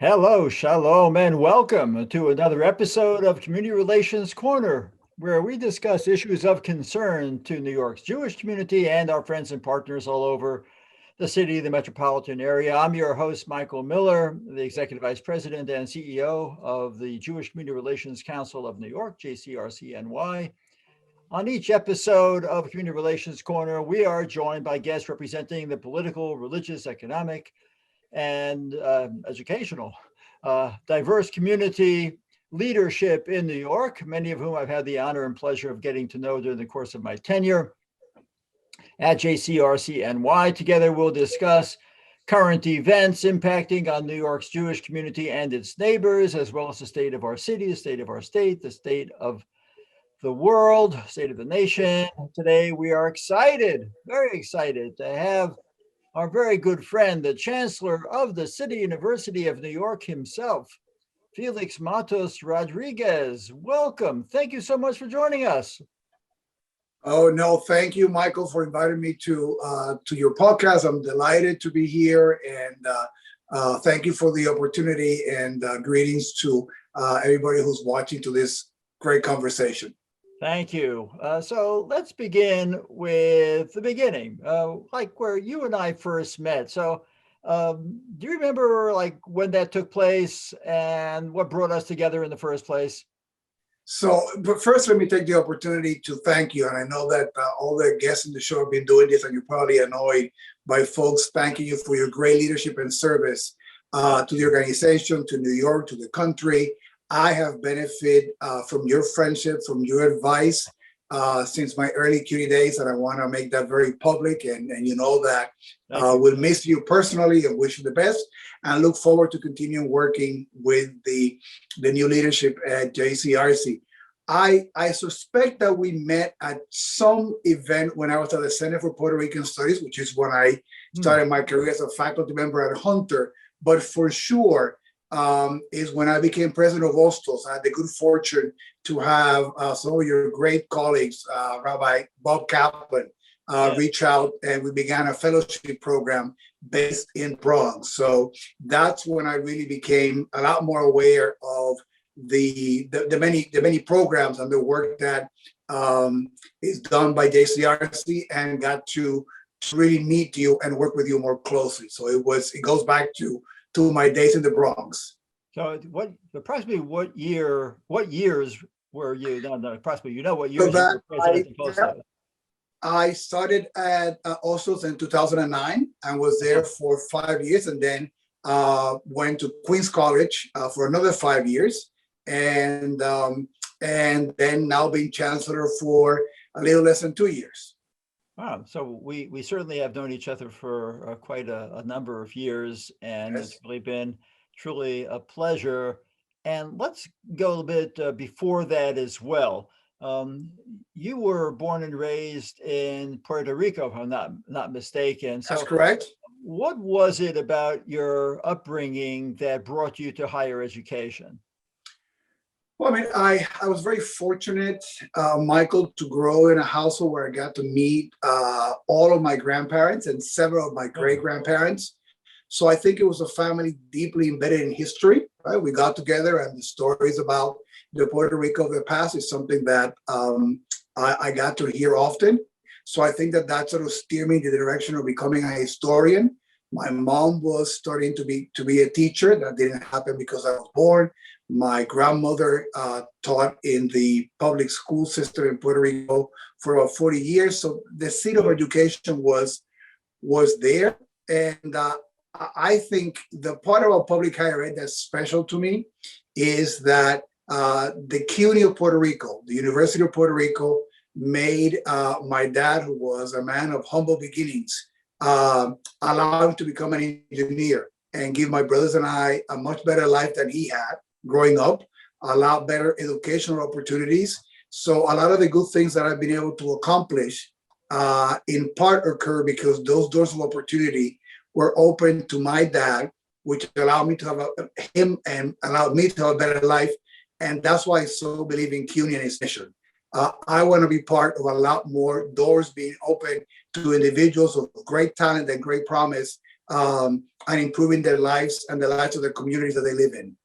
Hello, shalom, and welcome to another episode of Community Relations Corner, where we discuss issues of concern to New York's Jewish community and our friends and partners all over the city, the metropolitan area. I'm your host, Michael Miller, the Executive Vice President and CEO of the Jewish Community Relations Council of New York, JCRC-NY. On each episode of Community Relations Corner, we are joined by guests representing the political, religious, economic, and educational, diverse community leadership in New York, many of whom I've had the honor and pleasure of getting to know during the course of my tenure at JCRC-NY. Together, we'll discuss current events impacting on New York's Jewish community and its neighbors, as well as the state of our city, the state of our state, the state of the world, state of the nation. Today, we are excited, very excited to have our very good friend, the Chancellor of the City University of New York himself, Felix Matos Rodriguez. Welcome. Thank you so much for joining us. Oh, no, thank you, Michael, for inviting me to your podcast. I'm delighted to be here, and thank you for the opportunity, and greetings to everybody who's watching to this great conversation. Thank you. So let's begin with the beginning, like where you and I first met. So do you remember like when that took place and what brought us together in the first place? So, but first, let me take the opportunity to thank you. And I know that all the guests in the show have been doing this, and you're probably annoyed by folks thanking you for your great leadership and service to the organization, to New York, to the country. I have benefited from your friendship, from your advice since my early CUNY days, and I want to make that very public. And you know that we'll miss you personally and wish you the best, and look forward to continuing working with the new leadership at JCRC. I suspect that we met at some event when I was at the Center for Puerto Rican Studies, which is when I started my career as a faculty member at Hunter. But for sure, is when I became president of Hostels. I had the good fortune to have some of your great colleagues, Rabbi Bob Kaplan, reach out, and we began a fellowship program based in Bronx. So that's when I really became a lot more aware of the many programs and the work that is done by JCRC, and got to really meet you and work with you more closely. So it goes back to my days in the Bronx. So approximately what years were you, no, approximately, what years So you were president of Hostels? I started at Oslos in 2009 and was there for 5 years, and then went to Queens College for another 5 years, and then now being chancellor for a little less than 2 years. Wow. So we certainly have known each other for quite a number of years, and Yes. it's really been truly a pleasure. And let's go a little bit before that as well. You were born and raised in Puerto Rico, if I'm not mistaken. That's So correct. what was it about your upbringing that brought you to higher education? Well, I mean, I was very fortunate, Michael, to grow in a household where I got to meet all of my grandparents and several of my great grandparents. So I think it was a family deeply embedded in history, right? We got together, and the stories about the Puerto Rico of the past is something that I got to hear often. So I think that sort of steered me in the direction of becoming a historian. My mom was starting to be a teacher. That didn't happen because I was born. My grandmother taught in the public school system in Puerto Rico for about 40 years. So the seed of education was there. And I think the part about public higher ed that's special to me is that the CUNY of Puerto Rico, the University of Puerto Rico, made my dad, who was a man of humble beginnings, allow him to become an engineer and give my brothers and I a much better life than he had growing up, a lot better educational opportunities. So a lot of the good things that I've been able to accomplish in part occur because those doors of opportunity were open to my dad, which allowed me to have him and allowed me to have a better life. And that's why I so believe in CUNY and its mission. I want to be part of a lot more doors being open to individuals of great talent and great promise and improving their lives and the lives of the communities that they live in.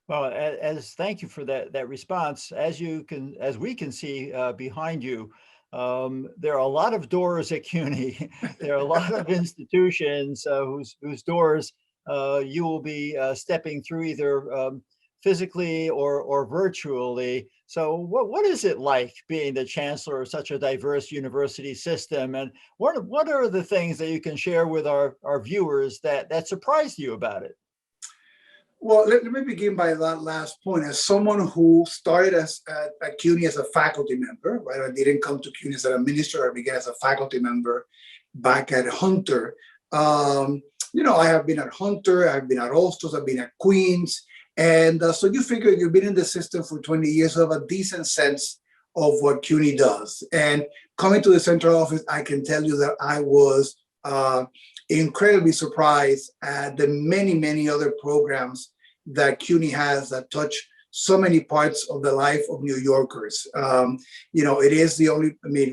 Well, as thank you for that response. As we can see behind you, there are a lot of doors at CUNY. There are a lot of institutions whose doors you will be stepping through either physically or virtually. So what is it like being the chancellor of such a diverse university system? And what are the things that you can share with our viewers that surprised you about it? Well, let me begin by that last point. As someone who started at CUNY as a faculty member, right? I didn't come to CUNY as an administrator. I began as a faculty member back at Hunter. I have been at Hunter, I've been at Ulster, I've been at Queens. And so you figure you've been in the system for 20 years, you have a decent sense of what CUNY does. And coming to the central office, I can tell you that I was incredibly surprised at the many, many other programs that CUNY has that touch so many parts of the life of New Yorkers. It is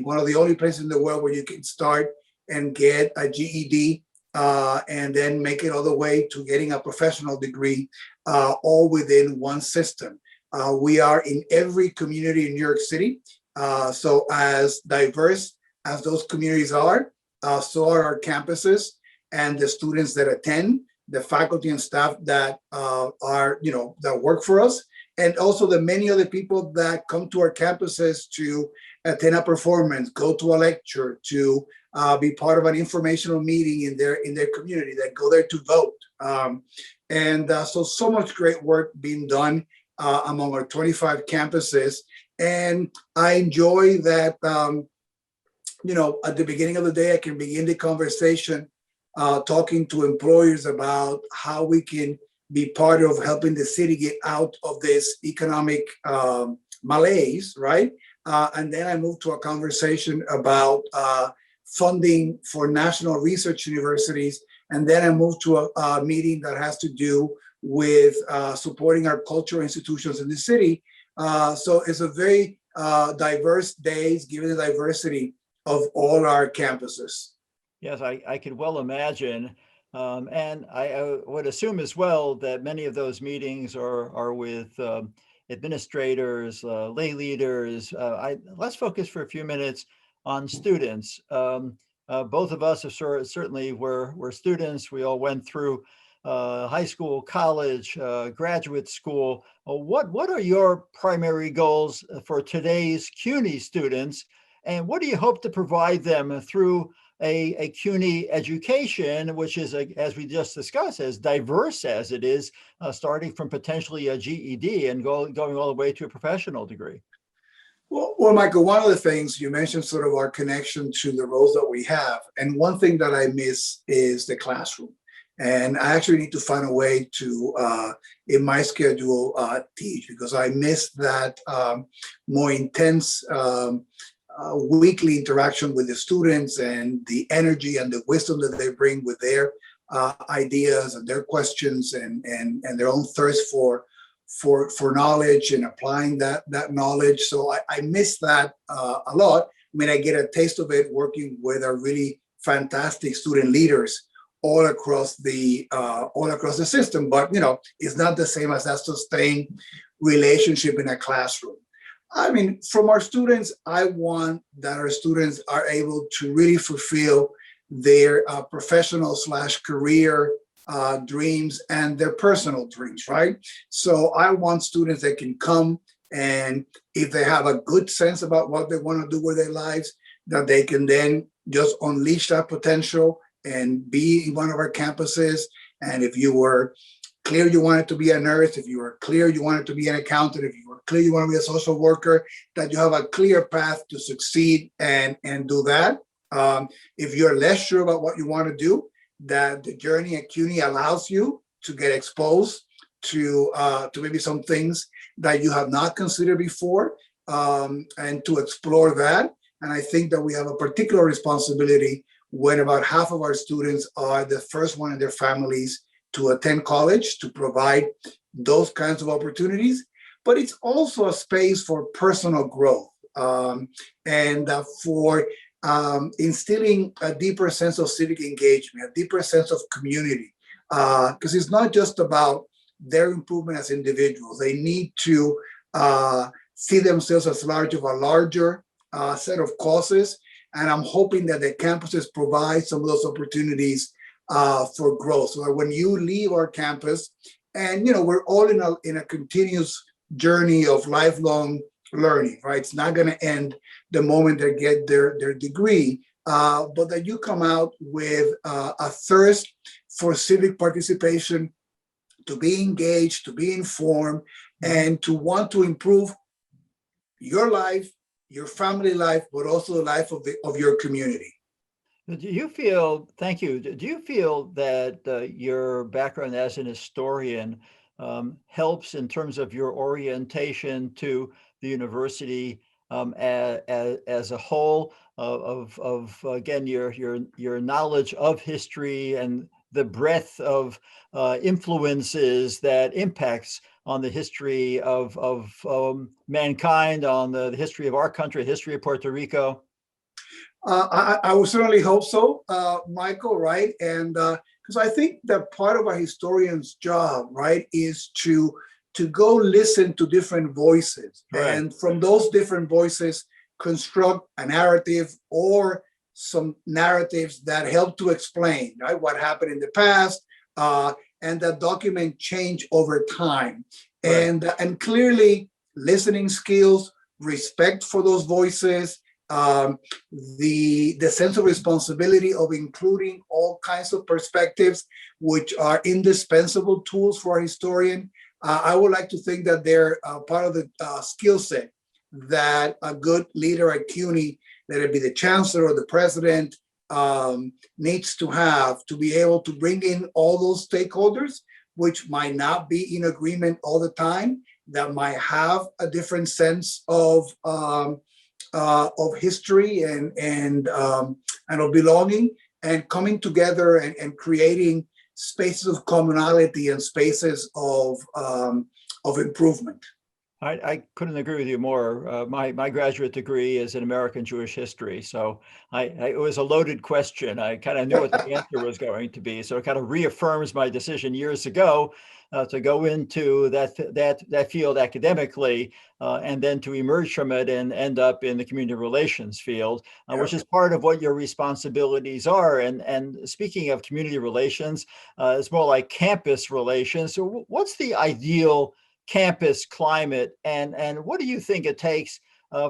one of the only places in the world where you can start and get a GED and then make it all the way to getting a professional degree, all within one system. We are in every community in New York City. So as diverse as those communities are, so are our campuses and the students that attend, the faculty and staff that that work for us, and also the many other people that come to our campuses to attend a performance, go to a lecture, to be part of an informational meeting in their community, that go there to vote. So much great work being done among our 25 campuses. And I enjoy that, at the beginning of the day, I can begin the conversation talking to employers about how we can be part of helping the city get out of this economic malaise, right? And then I move to a conversation about funding for national research universities. And then I move to a meeting that has to do with supporting our cultural institutions in the city. So it's a very diverse days, given the diversity of all our campuses. Yes, I could well imagine. And I would assume as well that many of those meetings are with administrators, lay leaders. Let's focus for a few minutes on students. Both of us have certainly were students. We all went through high school, college, graduate school. What are your primary goals for today's CUNY students? And what do you hope to provide them through a CUNY education, which is, as we just discussed, as diverse as it is, starting from potentially a GED and going all the way to a professional degree? Well, Michael, one of the things you mentioned, sort of our connection to the roles that we have. And one thing that I miss is the classroom. And I actually need to find a way to, in my schedule, teach, because I miss that more intense weekly interaction with the students and the energy and the wisdom that they bring with their ideas and their questions and their own thirst for knowledge and applying that knowledge. So I miss that a lot. I mean, I get a taste of it working with our really fantastic student leaders all across the system. But it's not the same as that sustained relationship in a classroom. I mean, from our students, I want that our students are able to really fulfill their professional/career dreams and their personal dreams, right? So I want students that can come, and if they have a good sense about what they want to do with their lives, that they can then just unleash that potential and be in one of our campuses. And if you were clear you wanted to be a nurse, if you were clear you wanted to be an accountant, if you were clear you want to be a social worker, that you have a clear path to succeed and do that. If you're less sure about what you want to do, that the journey at CUNY allows you to get exposed to maybe some things that you have not considered before, and to explore that. And I think that we have a particular responsibility when about half of our students are the first one in their families to attend college, to provide those kinds of opportunities. But it's also a space for personal growth, and for instilling a deeper sense of civic engagement, a deeper sense of community, because it's not just about their improvement as individuals. They need to see themselves as part of a larger set of causes. And I'm hoping that the campuses provide some of those opportunities for growth. So that when you leave our campus, and we're all in a continuous journey of lifelong learning, right? It's not going to end the moment they get their degree, but that you come out with a thirst for civic participation, to be engaged, to be informed, and to want to improve your life, your family life, but also the life of your community. Do you feel, thank you, do you feel that your background as an historian helps in terms of your orientation to the university as a whole, of again, your knowledge of history and the breadth of influences that impacts on the history of mankind, on the history of our country, history of Puerto Rico? I would certainly hope so, Michael, right? And because I think that part of a historian's job, right, is to go listen to different voices. Right. And from those different voices, construct a narrative or some narratives that help to explain, right, what happened in the past, and that document change over time. Right. And clearly listening skills, respect for those voices, the sense of responsibility of including all kinds of perspectives, which are indispensable tools for a historian. I would like to think that they're part of the skill set that a good leader at CUNY, that it be the chancellor or the president, needs to have to be able to bring in all those stakeholders, which might not be in agreement all the time, that might have a different sense of history and of belonging, and coming together and creating spaces of commonality and spaces of improvement. I couldn't agree with you more. My graduate degree is in American Jewish history, so it was a loaded question. I kind of knew what the answer was going to be, so it kind of reaffirms my decision years ago to go into that field academically, and then to emerge from it and end up in the community relations field, which is part of what your responsibilities are. And speaking of community relations, it's more like campus relations. So what's the ideal campus climate, and what do you think it takes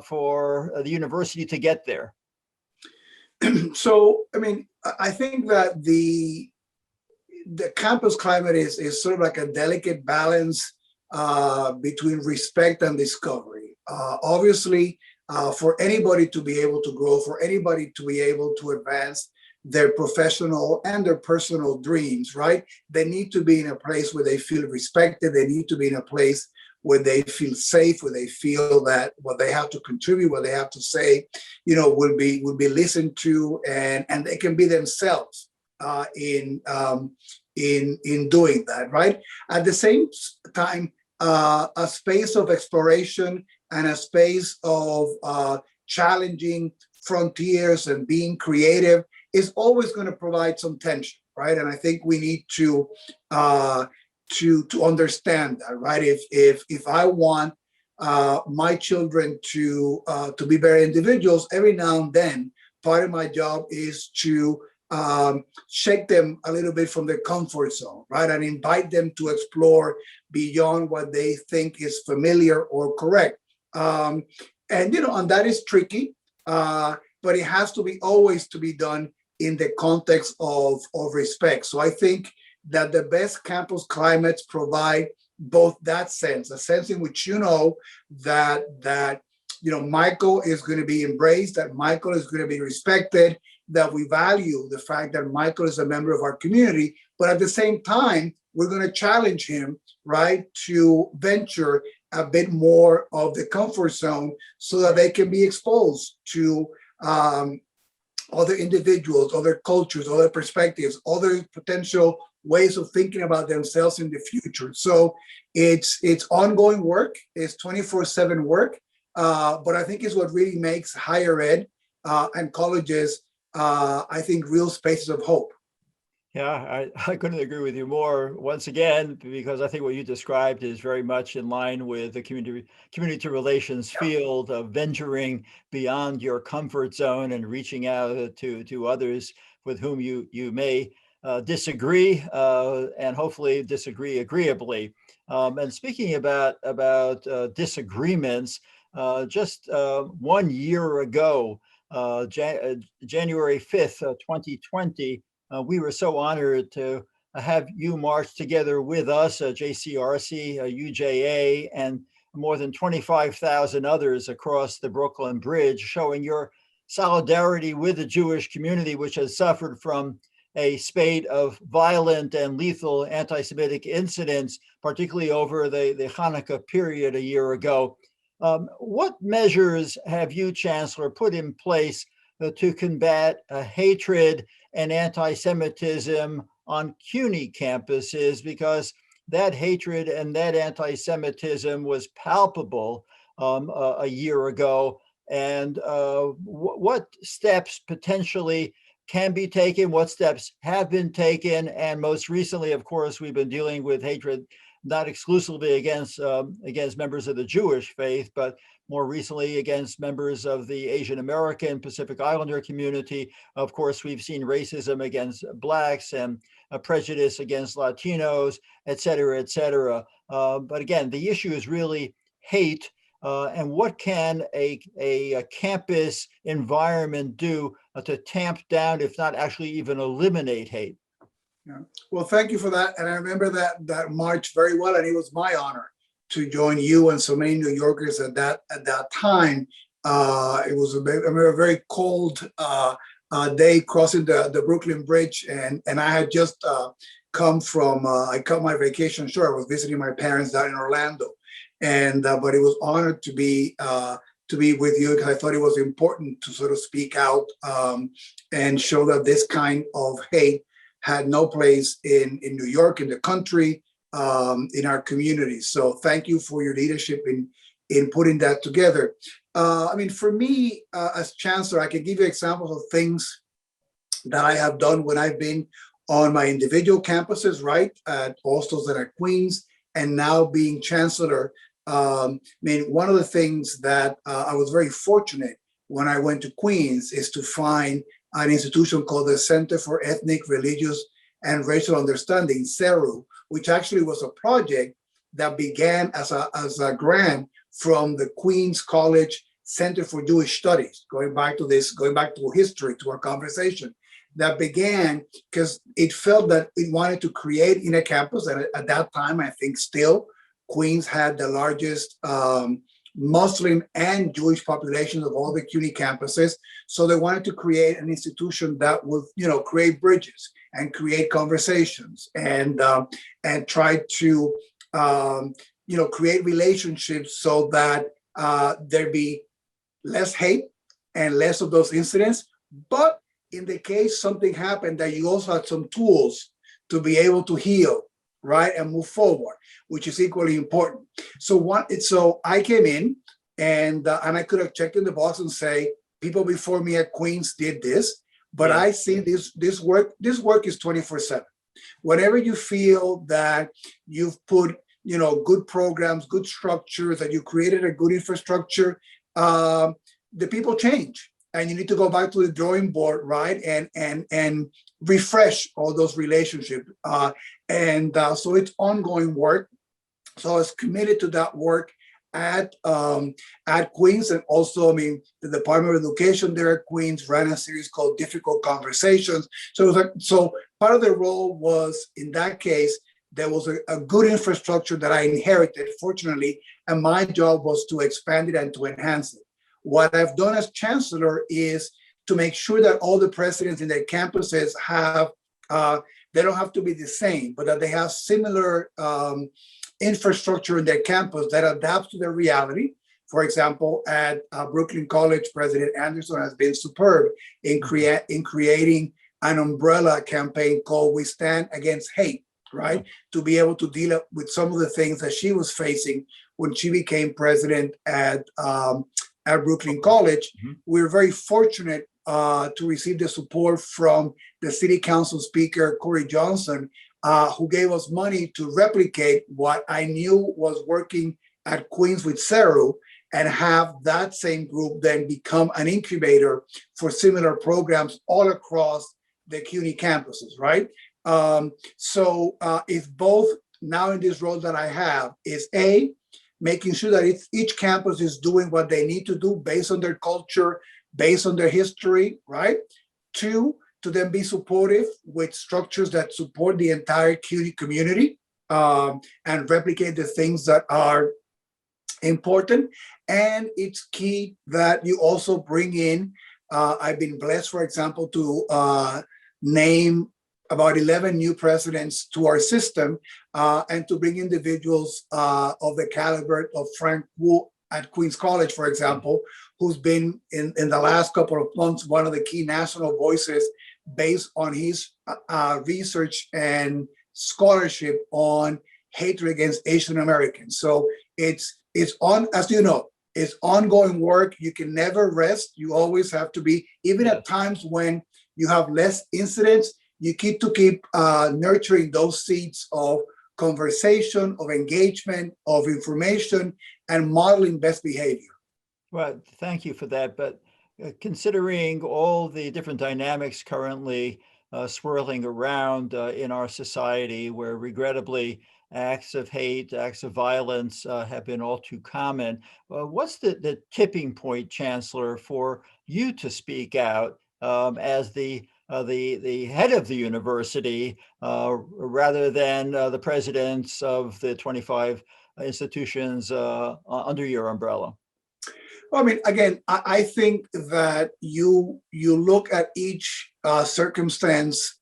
for the university to get there? So, I mean, I think that the campus climate is sort of like a delicate balance between respect and discovery. Obviously, for anybody to be able to grow, for anybody to be able to advance their professional and their personal dreams, right? They need to be in a place where they feel respected. They need to be in a place where they feel safe, where they feel that what they have to contribute, what they have to say, will be listened to, and they can be themselves in doing that, right? At the same time, a space of exploration and a space of challenging frontiers and being creative is always going to provide some tension, right? And I think we need to understand that, right? If I want my children to be better individuals, every now and then, part of my job is to shake them a little bit from their comfort zone, right? And invite them to explore beyond what they think is familiar or correct. And that is tricky, but it has to be always to be done in the context of respect. So I think that the best campus climates provide both that sense, a sense in which that Michael is going to be embraced, that Michael is going to be respected, that we value the fact that Michael is a member of our community, but at the same time, we're going to challenge him, right, to venture a bit more of the comfort zone so that they can be exposed to other individuals, other cultures, other perspectives, other potential ways of thinking about themselves in the future. So it's ongoing work, it's 24/7 work, but I think it's what really makes higher ed and colleges, I think, real spaces of hope. Yeah, I couldn't agree with you more once again, because I think what you described is very much in line with the community relations field of venturing beyond your comfort zone and reaching out to others with whom you may disagree and hopefully disagree agreeably. And speaking about disagreements, just 1 year ago, January 5th, 2020, we were so honored to have you march together with us, JCRC, UJA, and more than 25,000 others across the Brooklyn Bridge, showing your solidarity with the Jewish community, which has suffered from a spate of violent and lethal anti-Semitic incidents, particularly over the Hanukkah period a year ago. What measures have you, Chancellor, put in place to combat hatred and anti-Semitism on CUNY campuses? Because that hatred and that anti-Semitism was palpable a year ago. And what steps potentially can be taken? What steps have been taken? And most recently, of course, we've been dealing with hatred not exclusively against members of the Jewish faith, but more recently against members of the Asian American Pacific Islander community. Of course, we've seen racism against Blacks and prejudice against Latinos, et cetera, et cetera. But again, the issue is really hate. And what can a campus environment do to tamp down, if not actually even eliminate, hate? Yeah. Well, thank you for that. And I remember that march very well. And it was my honor to join you and so many New Yorkers at that time. It was a very cold day crossing the Brooklyn Bridge, and I had just come from I cut my vacation short. I was visiting my parents down in Orlando, and but it was honored to be with you, because I thought it was important to sort of speak out and show that this kind of hate had no place in New York, in the country, in our communities. So thank you for your leadership in putting that together. I mean, for me, as Chancellor, I can give you examples of things that I have done when I've been on my individual campuses, right, at Hostels and at Queens, and now being Chancellor. I mean, one of the things that I was very fortunate when I went to Queens is to find an institution called the Center for Ethnic, Religious, and Racial Understanding, CERU, which actually was a project that began as a grant from the Queens College Center for Jewish Studies, going back to history, to our conversation, that began because it felt that it wanted to create in a campus, and at that time, I think still, Queens had the largest Muslim and Jewish populations of all the CUNY campuses. So they wanted to create an institution that would, create bridges and create conversations and try to, create relationships so that there'd be less hate and less of those incidents. But in the case something happened, that you also had some tools to be able to heal, right, and move forward, which is equally important. So I came in and I could have checked in the box and say, people before me at Queens did this, but I see this work is 24/7. Whenever you feel that you've put, good programs, good structures, that you created a good infrastructure, the people change. And you need to go back to the drawing board, right, and refresh all those relationships. So it's ongoing work. So I was committed to that work at Queens, and also, I mean, the Department of Education there at Queens ran a series called Difficult Conversations. So part of the role was, in that case, there was a good infrastructure that I inherited, fortunately, and my job was to expand it and to enhance it. What I've done as Chancellor is to make sure that all the presidents in their campuses have, they don't have to be the same, but that they have similar infrastructure in their campus that adapts to their reality. For example, at Brooklyn College, President Anderson has been superb in creating an umbrella campaign called We Stand Against Hate, right? To be able to deal with some of the things that she was facing when she became president at at Brooklyn College. Mhm. We're very fortunate to receive the support from the city council speaker, Corey Johnson, who gave us money to replicate what I knew was working at Queens with CERU, and have that same group then become an incubator for similar programs all across the CUNY campuses, right? So if both now in this role that I have is making sure that each campus is doing what they need to do based on their culture, based on their history, right? Two, to then be supportive with structures that support the entire CUNY community and replicate the things that are important. And it's key that you also bring in, I've been blessed, for example, to name about 11 new presidents to our system and to bring individuals of the caliber of Frank Wu at Queens College, for example, who's been in the last couple of months one of the key national voices based on his research and scholarship on hatred against Asian Americans. So it's on, as you know, it's ongoing work. You can never rest. You always have to be, even at times when you have less incidents, you keep nurturing those seeds of conversation, of engagement, of information, and modeling best behavior. Well, thank you for that. But considering all the different dynamics currently swirling around in our society, where regrettably acts of hate, acts of violence have been all too common, what's the tipping point, Chancellor, for you to speak out as the head of the university rather than the presidents of the 25 institutions under your umbrella? Well, I mean, again, I think that you look at each circumstance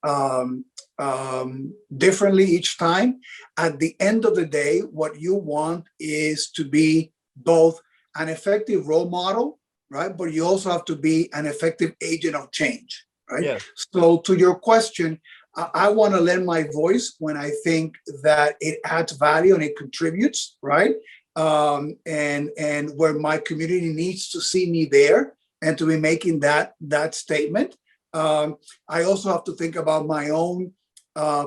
differently each time. At the end of the day, what you want is to be both an effective role model, right? But you also have to be an effective agent of change, right? Yeah. So to your question, I want to lend my voice when I think that it adds value and it contributes, right? And where my community needs to see me there and to be making that statement. I also have to think about my own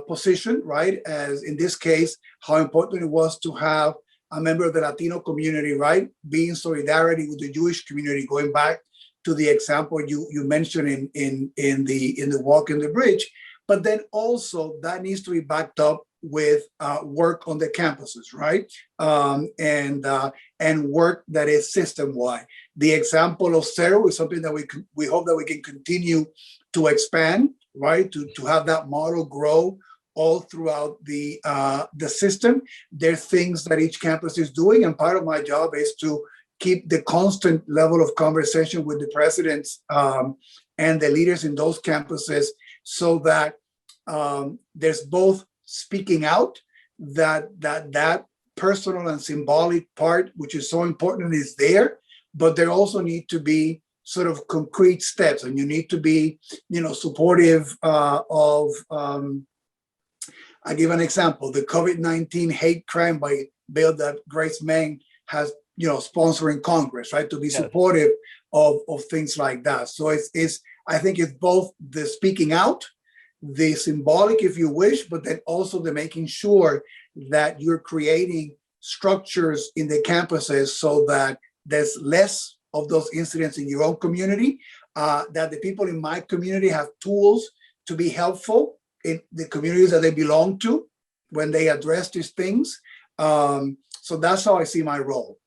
position, right? As in this case, how important it was to have a member of the Latino community, right? Be in solidarity with the Jewish community, going back to the example you mentioned in the walk in the bridge. But then also that needs to be backed up with work on the campuses, right? And work that is system-wide. The example of CERU is something that we hope that we can continue to expand, right? To have that model grow all throughout the system. There are things that each campus is doing, and part of my job is to keep the constant level of conversation with the presidents and the leaders in those campuses, so that there's both speaking out, that personal and symbolic part, which is so important, is there, but there also need to be sort of concrete steps, and you need to be, supportive of. I give an example: the COVID-19 hate crime bill that Grace Meng has, sponsoring Congress, right, to be supportive of things like that. So it's I think it's both the speaking out, the symbolic, if you wish, but then also the making sure that you're creating structures in the campuses so that there's less of those incidents in your own community, that the people in my community have tools to be helpful in the communities that they belong to when they address these things. So that's how I see my role.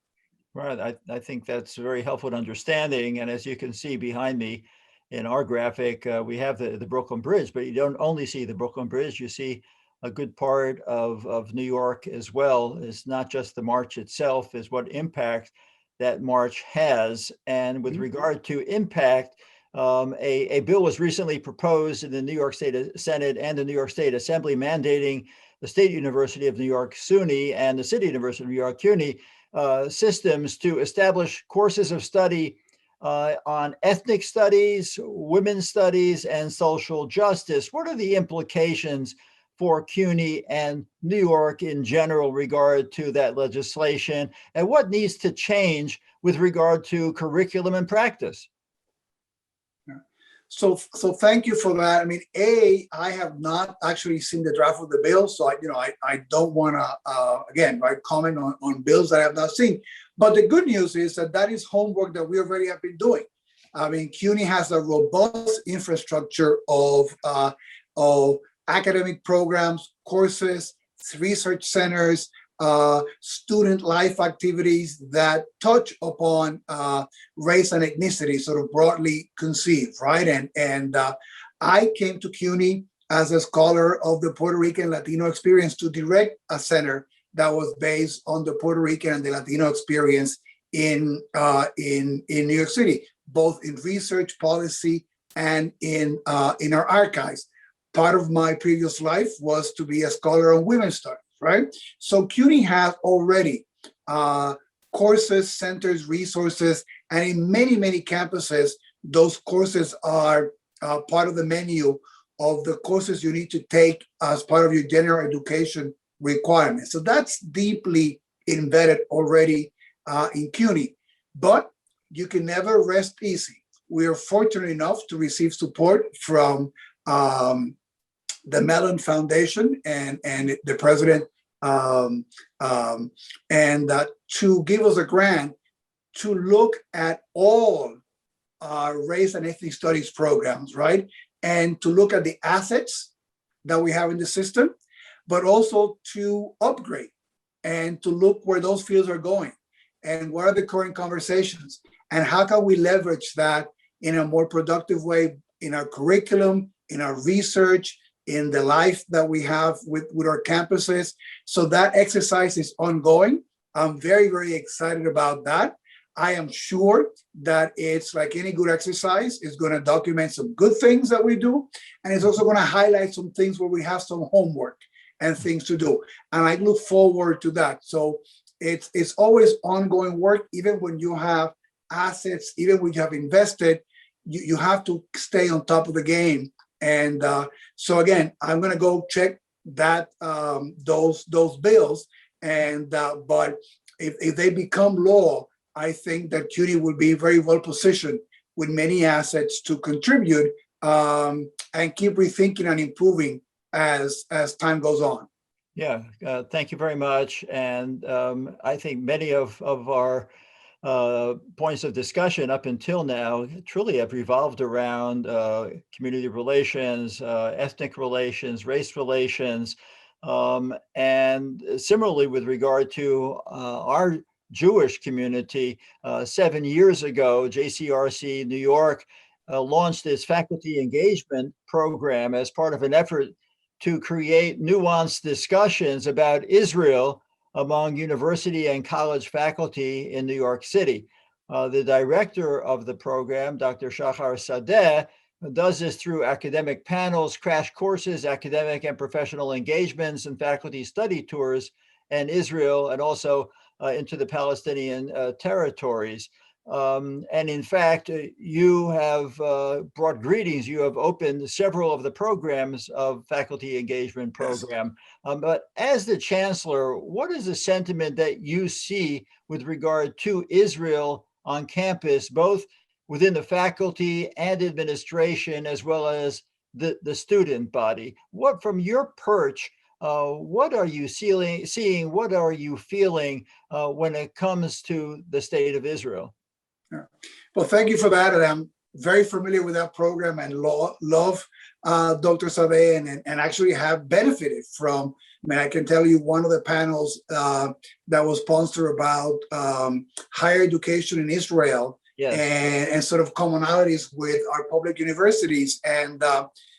Right. I think that's very helpful to understanding. And as you can see behind me in our graphic, we have the Brooklyn Bridge, but you don't only see the Brooklyn Bridge, you see a good part of New York as well. It's not just the march itself, is what impact that march has. And with regard to impact, a bill was recently proposed in the New York State Senate and the New York State Assembly mandating the State University of New York, SUNY, and the City University of New York, CUNY, systems to establish courses of study on ethnic studies, women's studies, and social justice. What are the implications for CUNY and New York in general regard to that legislation, and what needs to change with regard to curriculum and practice? So thank you for that. I mean, I have not actually seen the draft of the bill, so I don't want to again comment on bills that I have not seen. But the good news is that is homework that we already have been doing. I mean, CUNY has a robust infrastructure of academic programs, courses, research centers, student life activities that touch upon race and ethnicity, sort of broadly conceived, right? And I came to CUNY as a scholar of the Puerto Rican Latino experience to direct a center that was based on the Puerto Rican and the Latino experience in New York City, both in research, policy, and in our archives. Part of my previous life was to be a scholar on women's studies, right? So CUNY has already courses, centers, resources, and in many, many campuses, those courses are part of the menu of the courses you need to take as part of your general education requirements. So that's deeply embedded already in CUNY, but you can never rest easy. We are fortunate enough to receive support from the Mellon Foundation and the president, to give us a grant to look at all race and ethnic studies programs, right? And to look at the assets that we have in the system, but also to upgrade and to look where those fields are going and what are the current conversations and how can we leverage that in a more productive way in our curriculum, in our research, in the life that we have with our campuses. So that exercise is ongoing. I'm very, very excited about that. I am sure that it's like any good exercise, it's going to document some good things that we do. And it's also going to highlight some things where we have some homework and things to do. And I look forward to that. So it's always ongoing work, even when you have assets, even when you have invested, you have to stay on top of the game. And so again, I'm going to go check that those bills. And but if they become law, I think that CUNY will be very well positioned with many assets to contribute and keep rethinking and improving as time goes on. Yeah, thank you very much. And I think many of our points of discussion up until now truly have revolved around community relations, ethnic relations, race relations, and similarly with regard to our Jewish community. 7 years ago, JCRC New York launched its faculty engagement program as part of an effort to create nuanced discussions about Israel among university and college faculty in New York City. The director of the program, Dr. Shachar Sadeh, does this through academic panels, crash courses, academic and professional engagements, and faculty study tours in Israel and also into the Palestinian territories. And in fact, you have brought greetings. You have opened several of the programs of faculty engagement program. Yes. But as the chancellor, what is the sentiment that you see with regard to Israel on campus, both within the faculty and administration, as well as the student body? What, from your perch, what are you seeing? What are you feeling when it comes to the state of Israel? Well, thank you for that. And I'm very familiar with that program and love Dr. Sadeh and actually have benefited from, I mean, I can tell you one of the panels that was sponsored about higher education in Israel. Yes. and sort of commonalities with our public universities. And,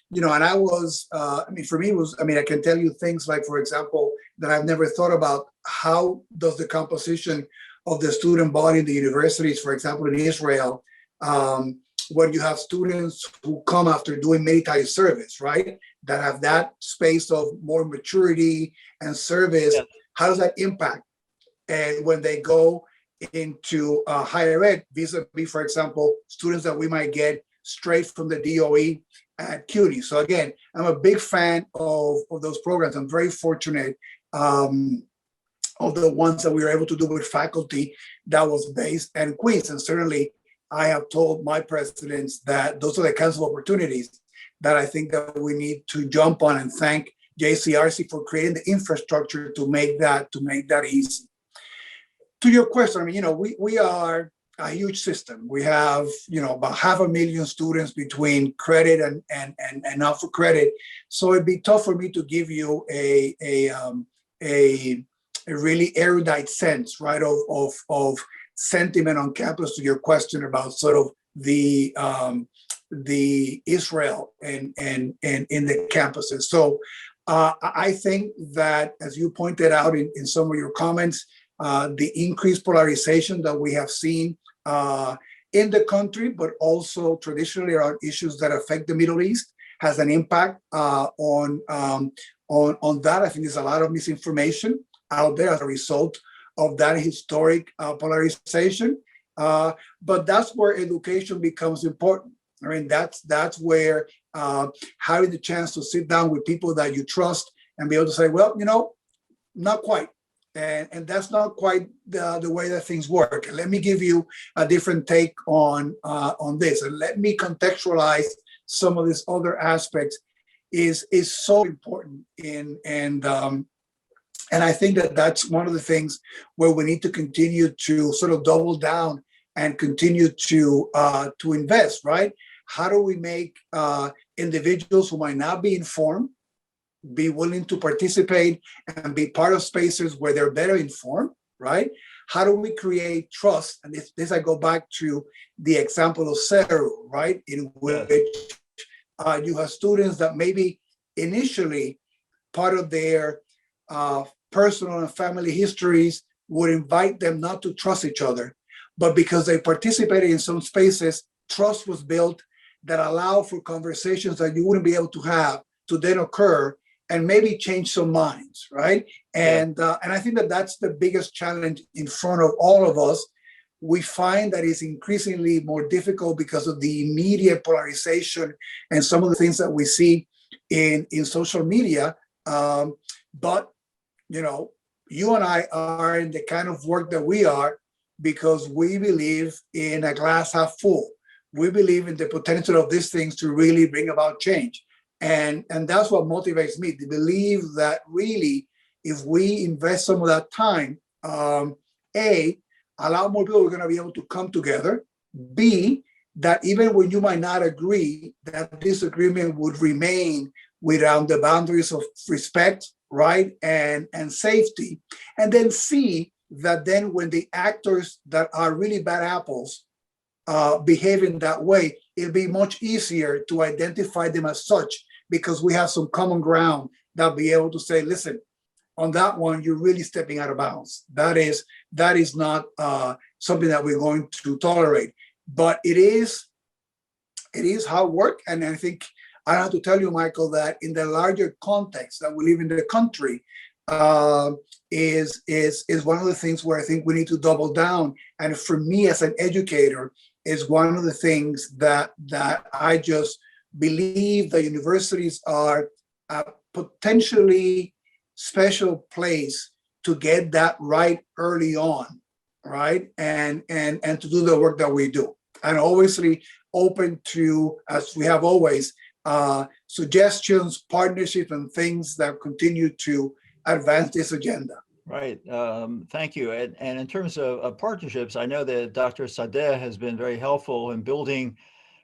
you know, and I was, I mean, for me, I can tell you things like, for example, that I've never thought about. How does the composition of the student body in the universities, for example, in Israel, when you have students who come after doing military service, right, that have that space of more maturity and service, yeah. How does that impact? And when they go into higher ed, vis-a-vis, for example, students that we might get straight from the DOE at CUNY. So again, I'm a big fan of those programs. I'm very fortunate of the ones that we were able to do with faculty that was based in Queens. And certainly I have told my presidents that those are the kinds of opportunities that I think that we need to jump on, and thank JCRC for creating the infrastructure to make that easy. To your question, I mean, we are a huge system. We have, about 500,000 students between credit and not for credit. So it'd be tough for me to give you a really erudite sense, right, of sentiment on campus, to your question about sort of the Israel and in the campuses. So I think that, as you pointed out in some of your comments, the increased polarization that we have seen in the country, but also traditionally around issues that affect the Middle East, has an impact on that. I think there's a lot of misinformation out there as a result of that historic polarization. But that's where education becomes important. I mean, that's where having the chance to sit down with people that you trust and be able to say, well, not quite. And that's not quite the way that things work. And let me give you a different take on this. And let me contextualize some of these other aspects is so important and I think that that's one of the things where we need to continue to sort of double down and continue to invest, right? How do we make individuals who might not be informed be willing to participate and be part of spaces where they're better informed, right? How do we create trust? And this I go back to the example of CERU, right? In which you have students that maybe initially part of their personal and family histories would invite them not to trust each other, but because they participated in some spaces, trust was built that allow for conversations that you wouldn't be able to have to then occur and maybe change some minds, right? And I think that that's the biggest challenge in front of all of us. We find that it's increasingly more difficult because of the immediate polarization and some of the things that we see in social media. But you and I are in the kind of work that we are because we believe in a glass half full. We believe in the potential of these things to really bring about change. And that's what motivates me to believe that really, if we invest some of that time, A, a lot more people are going to be able to come together. B, that even when you might not agree, that disagreement would remain within the boundaries of respect, right, and safety. And then C, that then when the actors that are really bad apples behave in that way, it'll be much easier to identify them as such because we have some common ground that'll be able to say, listen, on that one, you're really stepping out of bounds. That is not something that we're going to tolerate. But it is hard work. And I think I have to tell you, Michael, that in the larger context that we live in the country, is one of the things where I think we need to double down. And for me as an educator, is one of the things that I just believe that universities are a potentially special place to get that right early on, right? And to do the work that we do. And obviously open to, as we have always, suggestions, partnerships, and things that continue to advance this agenda. Right. Thank you. And in terms of partnerships, I know that Dr. Sadeh has been very helpful in building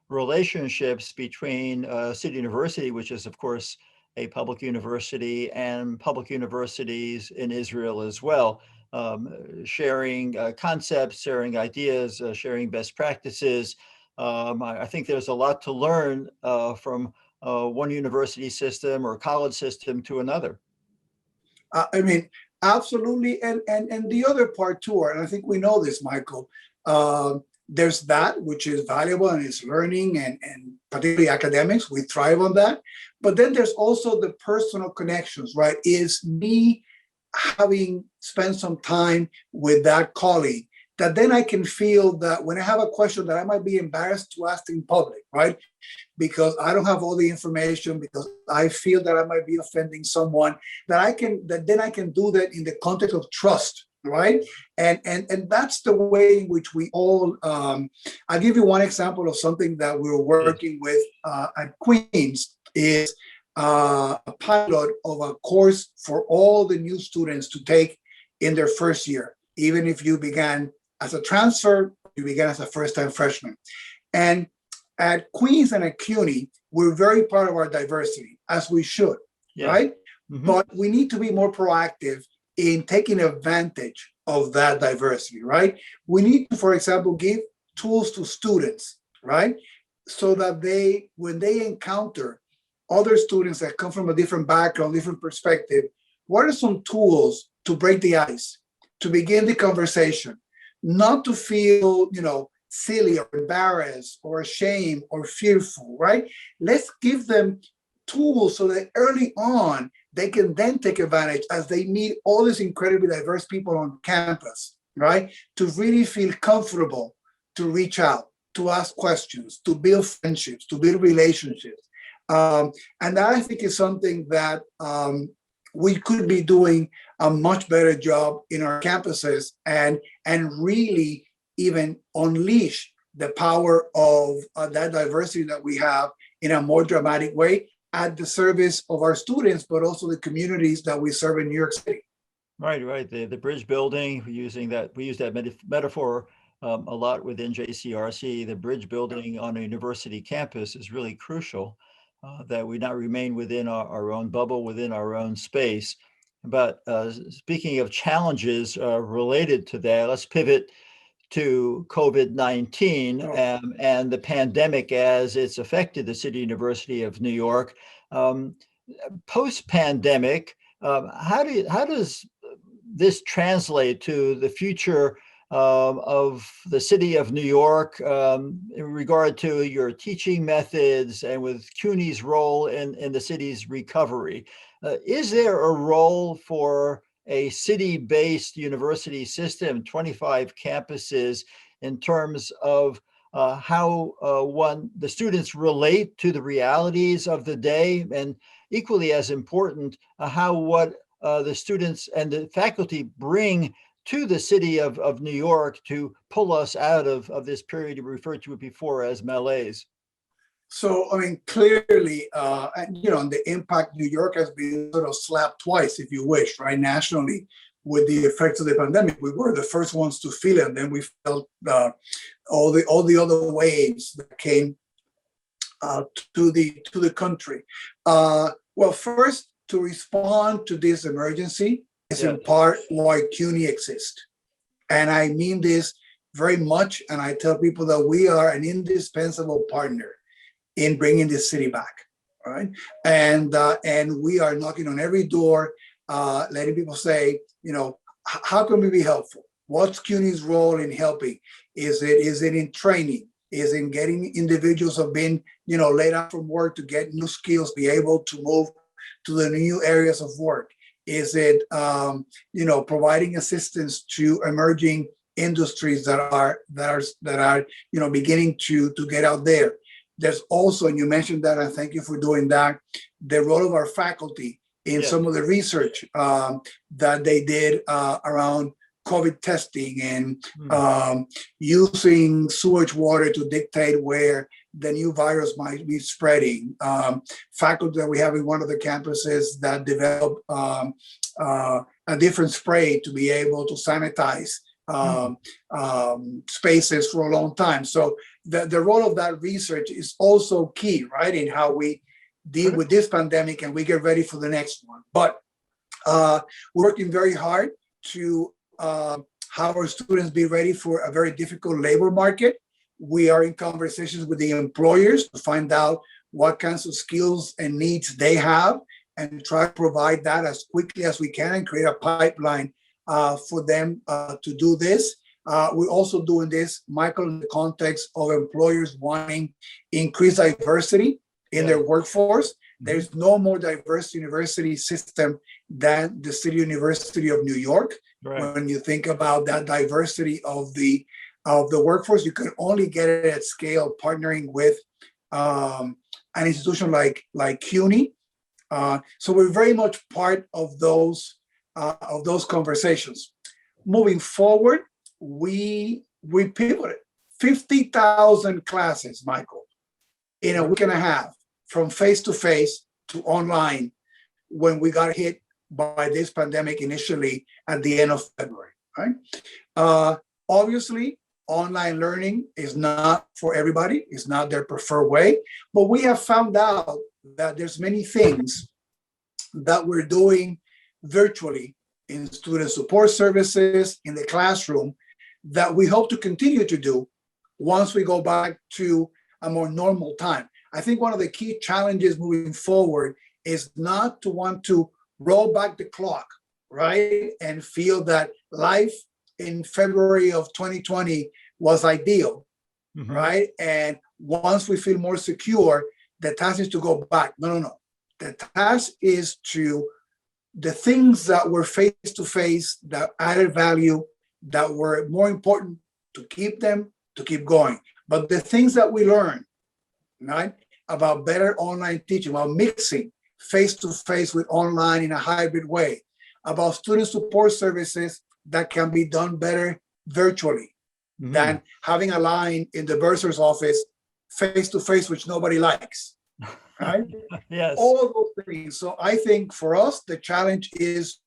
relationships between City University, which is, of course, a public university, and public universities in Israel as well, sharing concepts, sharing ideas, sharing best practices. I think there's a lot to learn from one university system or college system to another. I mean, absolutely. And the other part too, and I think we know this, Michael, there's that which is valuable and is learning and particularly academics, we thrive on that. But then there's also the personal connections, right? Is me having spent some time with that colleague that then I can feel that when I have a question that I might be embarrassed to ask in public, right? Because I don't have all the information, because I feel that I might be offending someone, that then I can do that in the context of trust, right? And that's the way in which we all. I'll give you one example of something that we were working with at Queens. Is a pilot of a course for all the new students to take in their first year, even if you began as a transfer, you began as a first-time freshman. And at Queens and at CUNY, we're very proud of our diversity, as we should, right? Mm-hmm. But we need to be more proactive in taking advantage of that diversity, right? We need to, for example, give tools to students, right? So that when they encounter other students that come from a different background, different perspective, what are some tools to break the ice, to begin the conversation, not to feel, silly or embarrassed or ashamed or fearful, right? Let's give them tools so that early on, they can then take advantage as they meet all these incredibly diverse people on campus, right? To really feel comfortable to reach out, to ask questions, to build friendships, to build relationships. And that, I think, is something that we could be doing a much better job in our campuses and really even unleash the power of that diversity that we have in a more dramatic way at the service of our students, but also the communities that we serve in New York City. Right. The bridge building, we use that metaphor a lot within JCRC. The bridge building on a university campus is really crucial, that we not remain within our own bubble, within our own space. But speaking of challenges related to that, let's pivot to COVID-19 and the pandemic as it's affected the City University of New York. Post-pandemic, how does this translate to the future of the City of New York in regard to your teaching methods and with CUNY's role in the city's recovery? Is there a role for a city-based university system, 25 campuses, in terms of how the students relate to the realities of the day, and equally as important, what the students and the faculty bring to the city of New York to pull us out of this period you referred to before as malaise? So, clearly, the impact New York has been sort of slapped twice, if you wish, right? Nationally, with the effects of the pandemic, we were the first ones to feel it, and then we felt all the other waves that came to the country. Well, first, to respond to this emergency is in part why CUNY exists, and I mean this very much. And I tell people that we are an indispensable partner in bringing this city back, right? And we are knocking on every door, letting people say, how can we be helpful? What's CUNY's role in helping? Is it in training? Is in getting individuals who have been, laid out from work to get new skills, be able to move to the new areas of work? Is it, providing assistance to emerging industries that are beginning to get out there? There's also, and you mentioned that, and thank you for doing that, the role of our faculty in some of the research that they did around COVID testing and using sewage water to dictate where the new virus might be spreading. Faculty that we have in one of the campuses that developed a different spray to be able to sanitize spaces for a long time. So the role of that research is also key, right, in how we deal with this pandemic and we get ready for the next one. But we're working very hard to have our students be ready for a very difficult labor market. We are in conversations with the employers to find out what kinds of skills and needs they have and try to provide that as quickly as we can and create a pipeline for them to do this. We're also doing this, Michael, in the context of employers wanting increased diversity in their workforce. There's no more diverse university system than the City University of New York. Right. When you think about that diversity of the workforce, you can only get it at scale partnering with an institution like CUNY. So we're very much part of those conversations. Moving forward, we pivoted 50,000 classes, Michael, in a week and a half, from face to face to online, when we got hit by this pandemic initially at the end of February. Right? Obviously, online learning is not for everybody. It's not their preferred way, but we have found out that there's many things that we're doing virtually in student support services, in the classroom, that we hope to continue to do once we go back to a more normal time. I think one of the key challenges moving forward is not to want to roll back the clock, right? And feel that life in February of 2020 was ideal, right? And once we feel more secure, the task is to go back. No. The task is to the things that were face to face, that added value, that were more important, to keep them, to keep going. But the things that we learned, right, about better online teaching, about mixing face to face with online in a hybrid way, about student support services that can be done better virtually than having a line in the bursar's office face to face, which nobody likes. Right? Yes. All of those things. So I think for us, the challenge is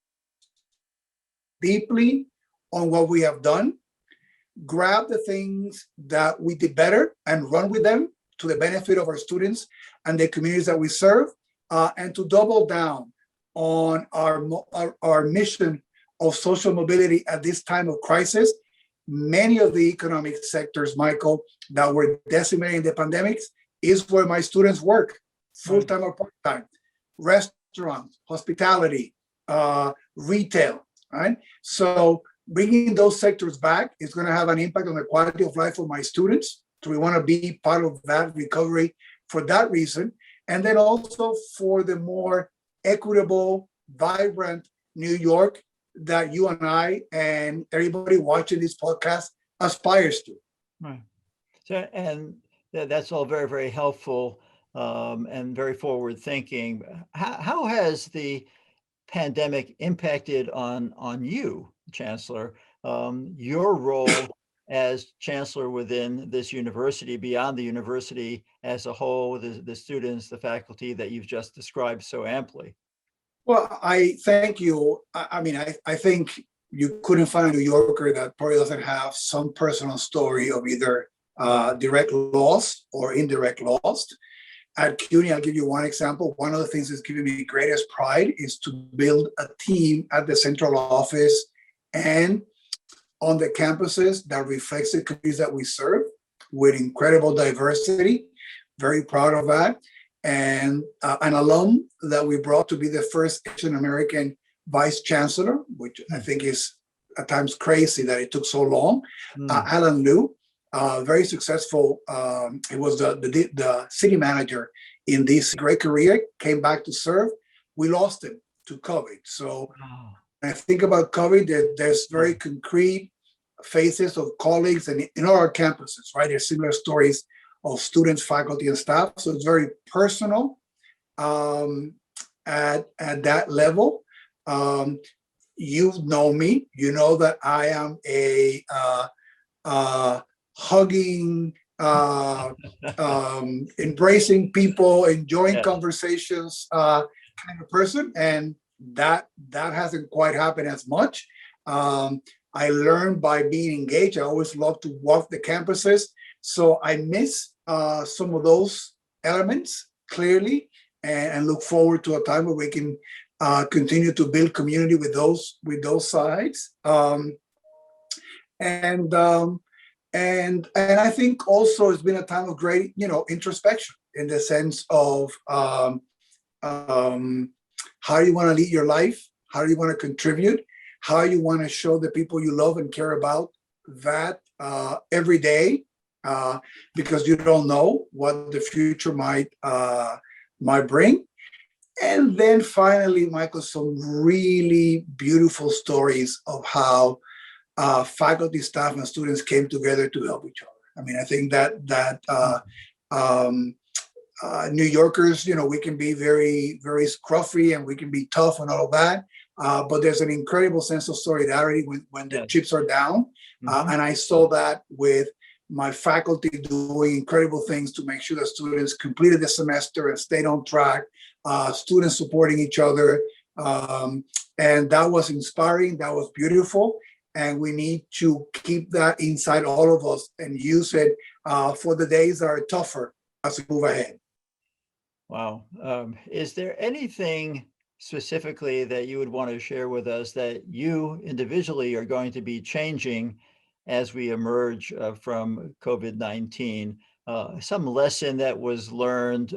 deeply on what we have done, grab the things that we did better and run with them to the benefit of our students and the communities that we serve, and to double down on our mission of social mobility at this time of crisis. Many of the economic sectors, Michael, that were decimated in the pandemics is where my students work, full-time or part-time. Restaurants, hospitality, retail, right? So bringing those sectors back is going to have an impact on the quality of life of my students. So we want to be part of that recovery for that reason. And then also for the more equitable, vibrant New York that you and I and everybody watching this podcast aspires to. Right. So, and that's all very, very helpful and very forward thinking. How has the pandemic impacted on you, Chancellor, your role as Chancellor within this university, beyond the university as a whole, the students, the faculty that you've just described so amply? Well, I thank you. I mean, I think you couldn't find a New Yorker that probably doesn't have some personal story of either direct loss or indirect loss. At CUNY, I'll give you one example. One of the things that's giving me greatest pride is to build a team at the central office and on the campuses that reflects the communities that we serve with incredible diversity. Very proud of that. And an alum that we brought to be the first Asian American Vice Chancellor, which I think is at times crazy that it took so long. Alan Liu, very successful. He was the city manager in this great career, came back to serve. We lost him to COVID. So when I think about COVID, there's very concrete faces of colleagues and in all our campuses, right? There's similar stories of students, faculty, and staff. So it's very personal at that level. You know me. You know that I am a hugging, embracing people, enjoying conversations kind of person, and that hasn't quite happened as much. I learned by being engaged. I always love to walk the campuses, so I miss some of those elements clearly, and look forward to a time where we can continue to build community with those sides. And I think also it's been a time of great, introspection in the sense of how you want to lead your life, how you want to contribute, how you want to show the people you love and care about that every day, because you don't know what the future might bring. And then finally, Michael, some really beautiful stories of how faculty, staff, and students came together to help each other. I mean, I think um, New Yorkers, we can be very, very scruffy and we can be tough and all of that. But there's an incredible sense of solidarity when the Yes. chips are down. Mhm. And I saw that with my faculty doing incredible things to make sure that students completed the semester and stayed on track, students supporting each other. And that was inspiring, that was beautiful. And we need to keep that inside all of us and use it for the days that are tougher as we move ahead. Wow. Is there anything specifically that you would want to share with us that you individually are going to be changing as we emerge from COVID-19? Some lesson that was learned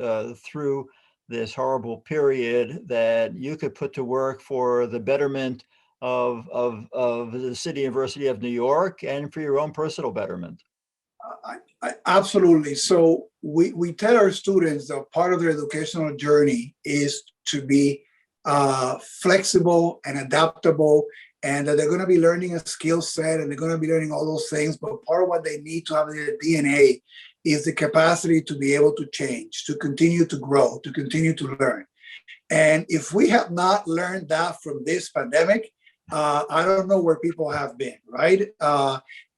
through this horrible period that you could put to work for the betterment of the City University of New York and for your own personal betterment? Absolutely. So we tell our students that part of their educational journey is to be flexible and adaptable, and that they're going to be learning a skill set and they're going to be learning all those things. But part of what they need to have in their DNA is the capacity to be able to change, to continue to grow, to continue to learn. And if we have not learned that from this pandemic, I don't know where people have been, right?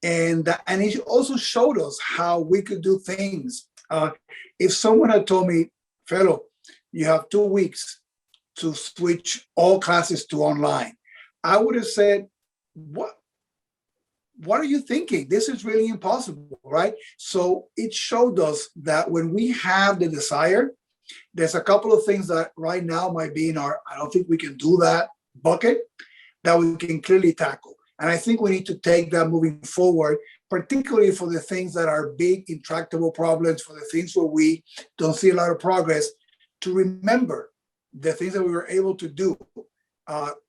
And it also showed us how we could do things. If someone had told me, fellow, you have 2 weeks to switch all classes to online, I would have said, what are you thinking? This is really impossible, right? So it showed us that when we have the desire, there's a couple of things that right now might be in our, I don't think we can do that bucket, that we can clearly tackle. And I think we need to take that moving forward, particularly for the things that are big, intractable problems, for the things where we don't see a lot of progress, to remember the things that we were able to do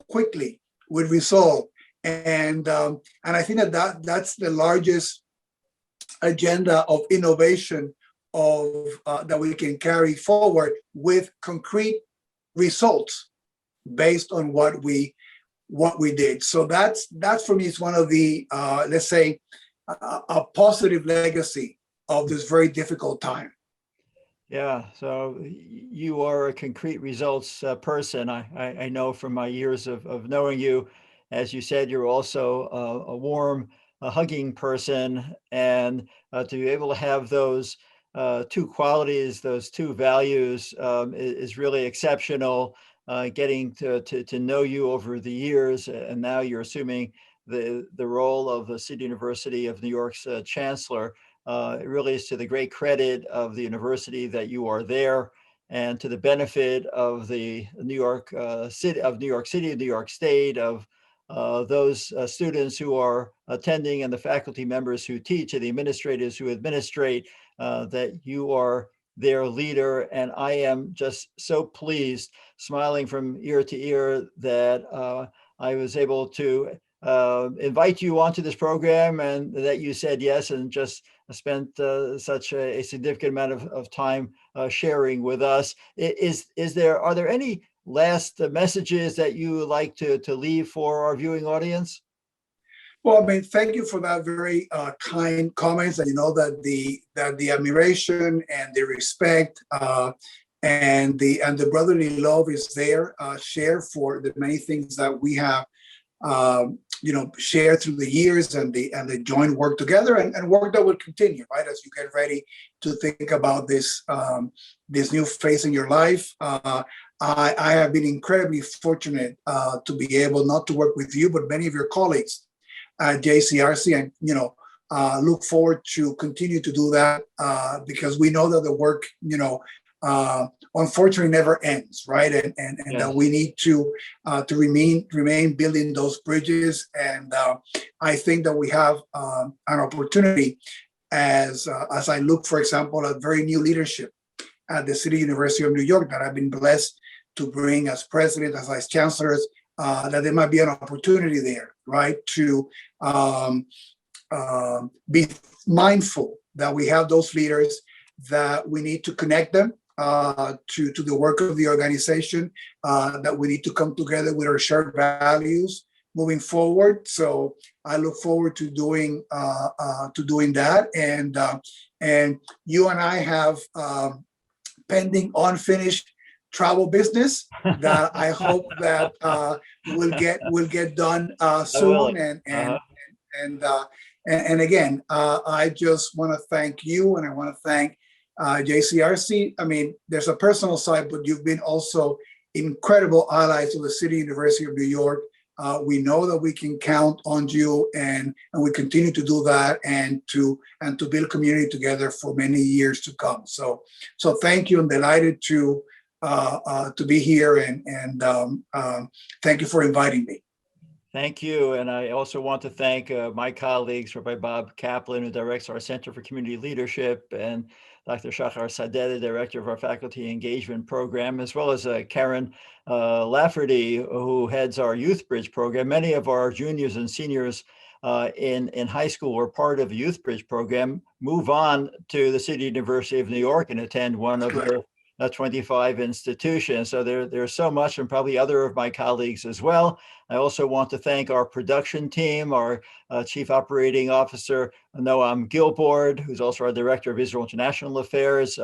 quickly with resolve. And I think that's the largest agenda of innovation that we can carry forward with concrete results based on what we did. So that's for me is one of the let's say a positive legacy of this very difficult time. Yeah, so you are a concrete results person. I know from my years of knowing you. As you said, you're also a warm, a hugging person, and to be able to have those two qualities, those two values, is really exceptional. Getting to know you over the years, and now you're assuming the role of the City University of New York's Chancellor. It really is to the great credit of the university that you are there, and to the benefit of the New York City, New York State, of those students who are attending, and the faculty members who teach, and the administrators who administrate, that you are their leader. And I am just so pleased, smiling from ear to ear, that I was able to invite you onto this program, and that you said yes, and just spent such a significant amount of time sharing with us. Are there any last messages that you would like to leave for our viewing audience? Well, I mean, thank you for that very kind comments, and that the admiration and the respect and the brotherly love is there, shared for the many things that we have shared through the years, and the joint work together, and work that will continue, right, as you get ready to think about this new phase in your life. I have been incredibly fortunate to be able not to work with you, but many of your colleagues at JCRC, and look forward to continue to do that because we know that the work, unfortunately never ends, right? And yes, that we need to remain building those bridges. And I think that we have an opportunity as I look, for example, at very new leadership at the City University of New York that I've been blessed to bring as president, as vice chancellors, that there might be an opportunity there, right, to be mindful that we have those leaders, that we need to connect them to the work of the organization, that we need to come together with our shared values moving forward. So I look forward to doing that. And you and I have pending unfinished travel business that I hope that will get done soon. And again, I just want to thank you, and I want to thank JCRC. I mean, there's a personal side, but you've been also incredible allies of the City University of New York. We know that we can count on you, and we continue to do that, and to build community together for many years to come. So thank you. I'm delighted to be here, and thank you for inviting me. Thank you. And I also want to thank my colleagues, Rabbi Bob Kaplan, who directs our Center for Community Leadership, and Dr. Shachar Sadeh, the director of our Faculty Engagement Program, as well as Karen Lafferty, who heads our Youth Bridge program. Many of our juniors and seniors in high school were part of the Youth Bridge program, move on to the City University of New York and attend one of their 25 institutions. So there's so much, and probably other of my colleagues as well. I also want to thank our production team, our Chief Operating Officer, Noam Gilbord, who's also our Director of Israel International Affairs.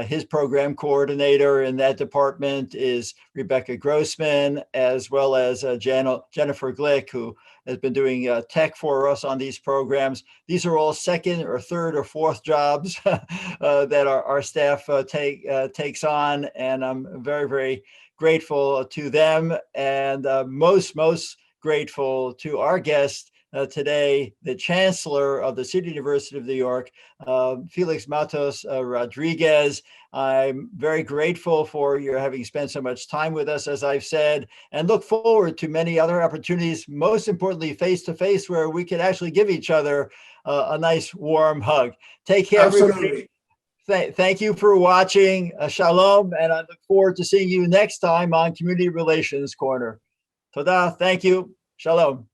His program coordinator in that department is Rebecca Grossman, as well as Jennifer Glick, who has been doing tech for us on these programs. These are all second or third or fourth jobs that our staff takes on, and I'm very, very grateful to them, and most grateful to our guest today, the Chancellor of the City University of New York, Felix Matos Rodriguez. I'm very grateful for your having spent so much time with us, as I've said, and look forward to many other opportunities, most importantly, face-to-face, where we can actually give each other a nice warm hug. Take care, everybody. Thank you for watching. Shalom, and I look forward to seeing you next time on Community Relations Corner. Toda, thank you. Shalom.